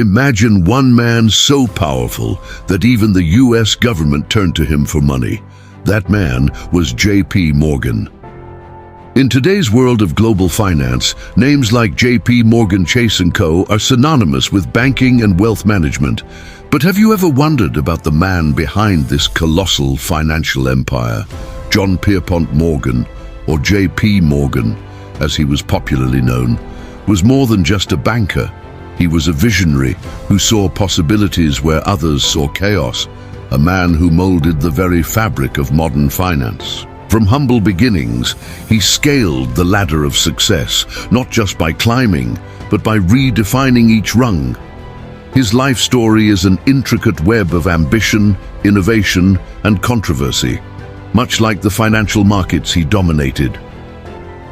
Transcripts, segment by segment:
Imagine one man so powerful that even the US government turned to him for money. That man was J.P. Morgan. In today's world of global finance, names like J.P. Morgan Chase & Co. are synonymous with banking and wealth management. But have you ever wondered about the man behind this colossal financial empire? John Pierpont Morgan, or J.P. Morgan, as he was popularly known, was more than just a banker. He was a visionary who saw possibilities where others saw chaos, a man who molded the very fabric of modern finance. From humble beginnings, he scaled the ladder of success, not just by climbing, but by redefining each rung. His life story is an intricate web of ambition, innovation, and controversy, much like the financial markets he dominated.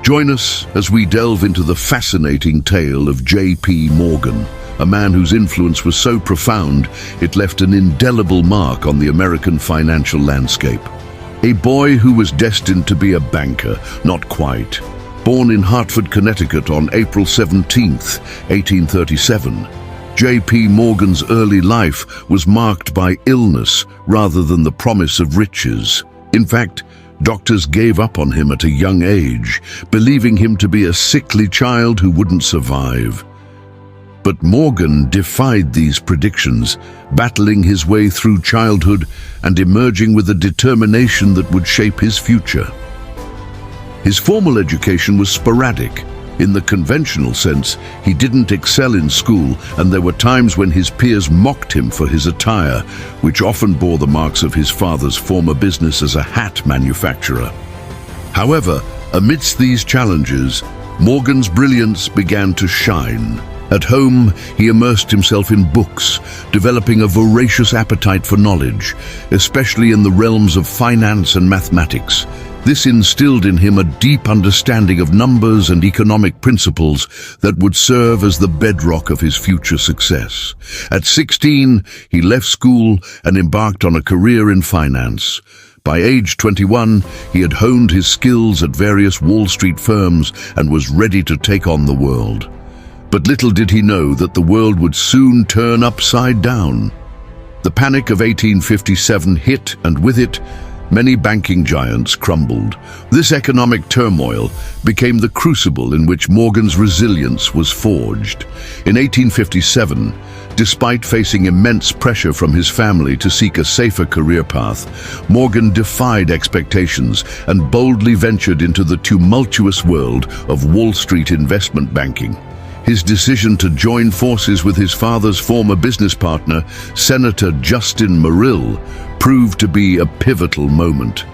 Join us as we delve into the fascinating tale of J.P. Morgan, a man whose influence was so profound it left an indelible mark on the American financial landscape. A boy who was destined to be a banker, not quite. Born in Hartford, Connecticut on April 17, 1837, J.P. Morgan's early life was marked by illness rather than the promise of riches. In fact, doctors gave up on him at a young age, believing him to be a sickly child who wouldn't survive. But Morgan defied these predictions, battling his way through childhood and emerging with a determination that would shape his future. His formal education was sporadic. In the conventional sense, he didn't excel in school, and there were times when his peers mocked him for his attire, which often bore the marks of his father's former business as a hat manufacturer. However, amidst these challenges, Morgan's brilliance began to shine. At home, he immersed himself in books, developing a voracious appetite for knowledge, especially in the realms of finance and mathematics. This instilled in him a deep understanding of numbers and economic principles that would serve as the bedrock of his future success. At 16, he left school and embarked on a career in finance. By age 21, he had honed his skills at various Wall Street firms and was ready to take on the world. But little did he know that the world would soon turn upside down. The panic of 1857 hit, and with it, many banking giants crumbled. This economic turmoil became the crucible in which Morgan's resilience was forged. In 1857, despite facing immense pressure from his family to seek a safer career path, Morgan defied expectations and boldly ventured into the tumultuous world of Wall Street investment banking. His decision to join forces with his father's former business partner, Senator Justin Merrill, proved to be a pivotal moment.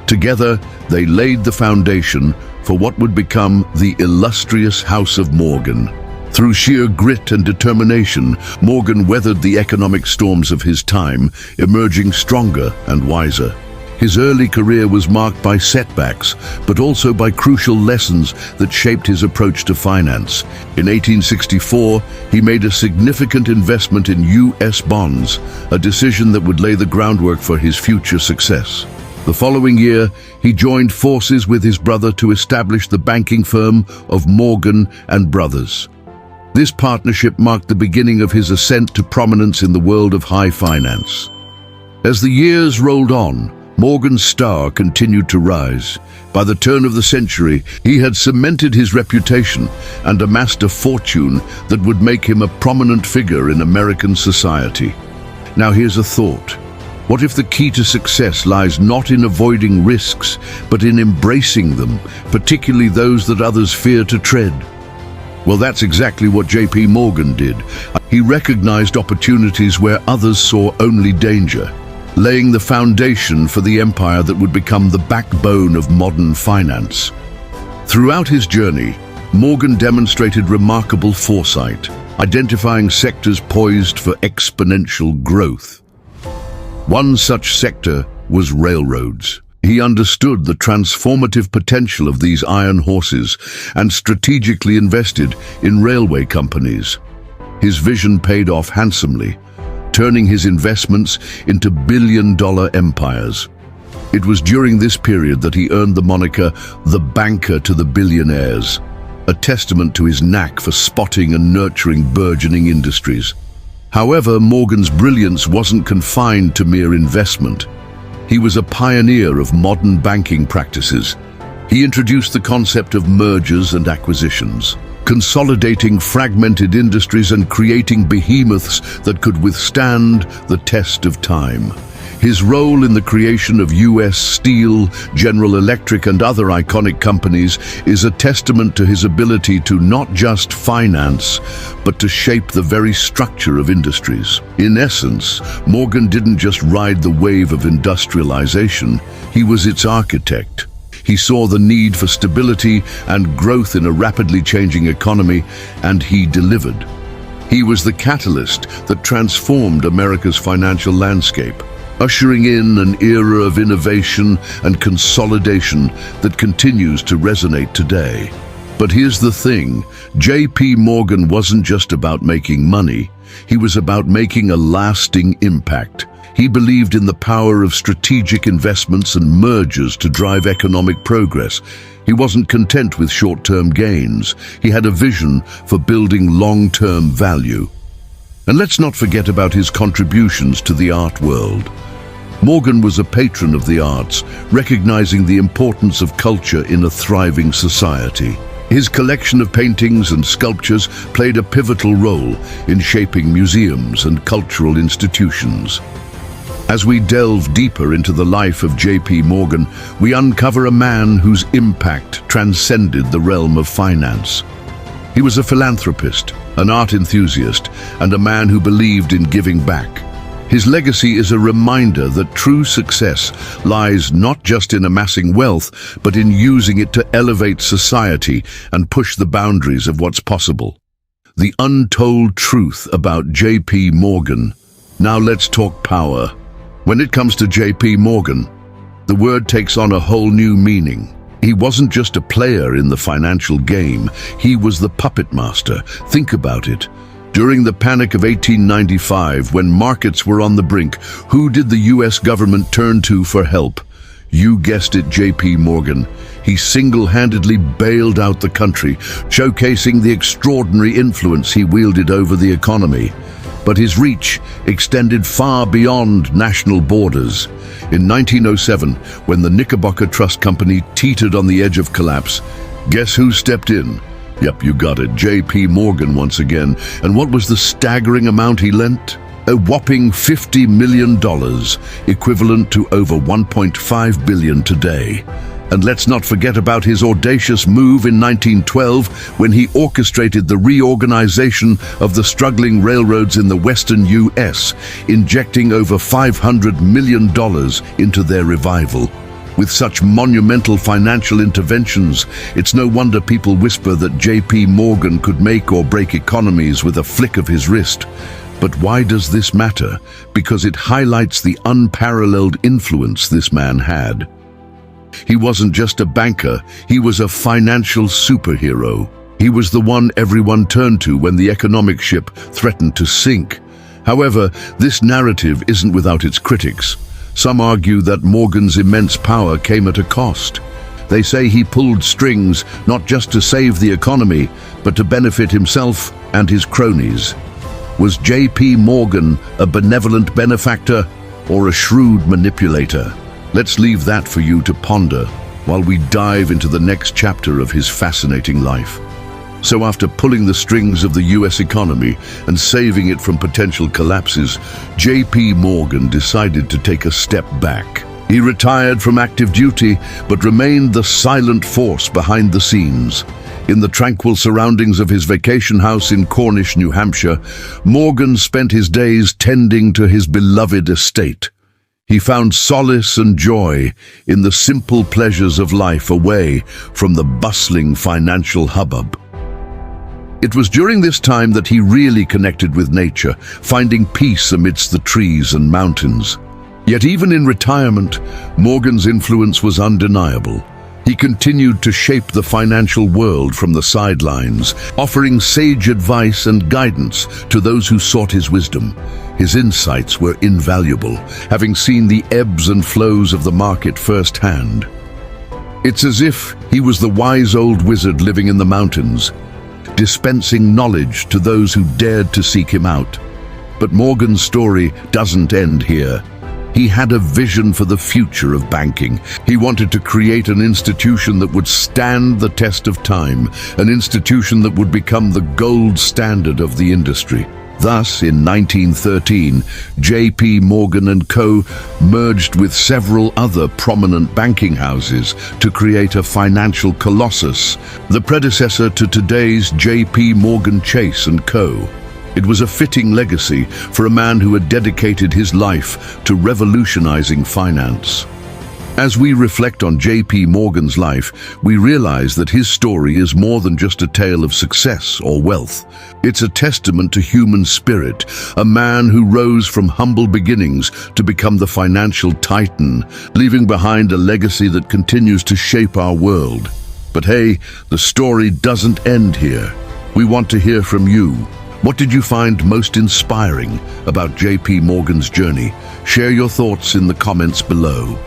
Together, they laid the foundation for what would become the illustrious House of Morgan. Through sheer grit and determination, Morgan weathered the economic storms of his time, emerging stronger and wiser. His early career was marked by setbacks, but also by crucial lessons that shaped his approach to finance. In 1864, he made a significant investment in U.S. bonds, a decision that would lay the groundwork for his future success. The following year, he joined forces with his brother to establish the banking firm of Morgan and Brothers. This partnership marked the beginning of his ascent to prominence in the world of high finance. As the years rolled on, Morgan's star continued to rise. By the turn of the century, he had cemented his reputation and amassed a fortune that would make him a prominent figure in American society. Now here's a thought. What if the key to success lies not in avoiding risks, but in embracing them, particularly those that others fear to tread? Well, that's exactly what J.P. Morgan did. He recognized opportunities where others saw only danger, laying the foundation for the empire that would become the backbone of modern finance. Throughout his journey, Morgan demonstrated remarkable foresight, identifying sectors poised for exponential growth. One such sector was railroads. He understood the transformative potential of these iron horses and strategically invested in railway companies. His vision paid off handsomely, turning his investments into billion-dollar empires. It was during this period that he earned the moniker the banker to the billionaires, a testament to his knack for spotting and nurturing burgeoning industries. However, Morgan's brilliance wasn't confined to mere investment. He was a pioneer of modern banking practices. He introduced the concept of mergers and acquisitions, consolidating fragmented industries and creating behemoths that could withstand the test of time. His role in the creation of US Steel, General Electric and other iconic companies is a testament to his ability to not just finance, but to shape the very structure of industries. In essence, Morgan didn't just ride the wave of industrialization, he was its architect. He saw the need for stability and growth in a rapidly changing economy, and he delivered. He was the catalyst that transformed America's financial landscape, ushering in an era of innovation and consolidation that continues to resonate today. But here's the thing, J.P. Morgan wasn't just about making money, he was about making a lasting impact. He believed in the power of strategic investments and mergers to drive economic progress. He wasn't content with short-term gains. He had a vision for building long-term value. And let's not forget about his contributions to the art world. Morgan was a patron of the arts, recognizing the importance of culture in a thriving society. His collection of paintings and sculptures played a pivotal role in shaping museums and cultural institutions. As we delve deeper into the life of J.P. Morgan, we uncover a man whose impact transcended the realm of finance. He was a philanthropist, an art enthusiast, and a man who believed in giving back. His legacy is a reminder that true success lies not just in amassing wealth, but in using it to elevate society and push the boundaries of what's possible. The untold truth about J.P. Morgan. Now let's talk power. When it comes to J.P. Morgan, the word takes on a whole new meaning. He wasn't just a player in the financial game, he was the puppet master. Think about it. During the panic of 1895, when markets were on the brink, who did the US government turn to for help? You guessed it, J.P. Morgan. He single-handedly bailed out the country, showcasing the extraordinary influence he wielded over the economy. But his reach extended far beyond national borders. In 1907, when the Knickerbocker Trust Company teetered on the edge of collapse, guess who stepped in? Yep, you got it, J.P. Morgan once again. And what was the staggering amount he lent? A whopping $50 million, equivalent to over $1.5 billion today. And let's not forget about his audacious move in 1912 when he orchestrated the reorganization of the struggling railroads in the western U.S., injecting over $500 million into their revival. With such monumental financial interventions, it's no wonder people whisper that J.P. Morgan could make or break economies with a flick of his wrist. But why does this matter? Because it highlights the unparalleled influence this man had. He wasn't just a banker, he was a financial superhero. He was the one everyone turned to when the economic ship threatened to sink. However, this narrative isn't without its critics. Some argue that Morgan's immense power came at a cost. They say he pulled strings not just to save the economy, but to benefit himself and his cronies. Was J.P. Morgan a benevolent benefactor or a shrewd manipulator? Let's leave that for you to ponder while we dive into the next chapter of his fascinating life. So after pulling the strings of the US economy and saving it from potential collapses, J.P. Morgan decided to take a step back. He retired from active duty, but remained the silent force behind the scenes. In the tranquil surroundings of his vacation house in Cornish, New Hampshire, Morgan spent his days tending to his beloved estate. He found solace and joy in the simple pleasures of life away from the bustling financial hubbub. It was during this time that he really connected with nature, finding peace amidst the trees and mountains. Yet even in retirement, Morgan's influence was undeniable. He continued to shape the financial world from the sidelines, offering sage advice and guidance to those who sought his wisdom. His insights were invaluable, having seen the ebbs and flows of the market firsthand. It's as if he was the wise old wizard living in the mountains, dispensing knowledge to those who dared to seek him out. But Morgan's story doesn't end here. He had a vision for the future of banking. He wanted to create an institution that would stand the test of time, an institution that would become the gold standard of the industry. Thus, in 1913, J.P. Morgan and Co. merged with several other prominent banking houses to create a financial colossus, the predecessor to today's J.P. Morgan Chase and Co. It was a fitting legacy for a man who had dedicated his life to revolutionizing finance. As we reflect on J.P. Morgan's life, we realize that his story is more than just a tale of success or wealth. It's a testament to human spirit, a man who rose from humble beginnings to become the financial titan, leaving behind a legacy that continues to shape our world. But hey, the story doesn't end here. We want to hear from you. What did you find most inspiring about J.P. Morgan's journey? Share your thoughts in the comments below.